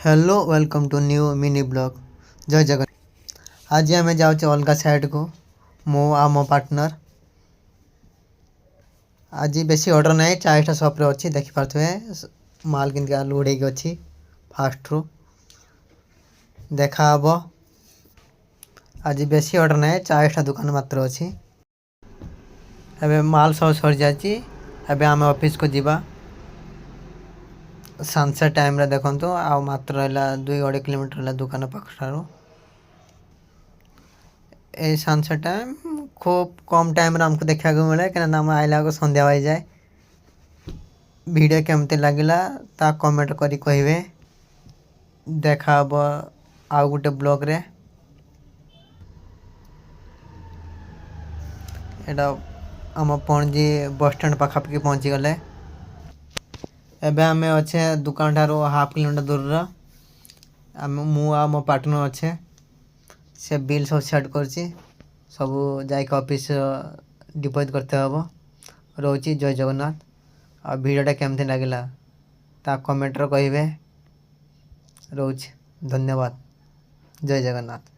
Hello welcome to new mini blog. Jai Jagannath. आज आम जाऊे अलग साइड को मो आ मो पार्टनर। आज बेसी ऑर्डर नहीं, 4टा सप्रे अच्छी देखिपे माल किन आलू उड़े अच्छी फास्ट रू देखा हम। आज बेसी ऑर्डर नहीं, 4टा दुकान मात्र अच्छी। एबे माल सब सर जाए, आम ऑफिस को जीवा। सनसेट टाइम रे देखो आ मात्र है 2-2.5 किलोमीटर दुकान पाखर। ये सनसेट टाइम खूब कम टाइम रे हमको देखा मिले क्या आम आइला को संध्या हो जाए। वीडियो केमती लगिला ता कमेंट करी कहिबे। देखा हम आउ गोटे ब्लॉग रे। एटा आम पणजी बस स्टैंड पाखापाखि पहुँची गले। एबे आमे अच्छे दुकान ठारो हाफ किलोमीटर दूर मु आ मो पार्टनर अच्छे से बिल सब सेट करछि। सब जाइक ऑफिस डिपॉजिट करते हम। रोची जय जगन्नाथ। आ वीडियोटा केमती लगिला ता कमेंट रे कहिबे। रोच धन्यवाद। जय जगन्नाथ।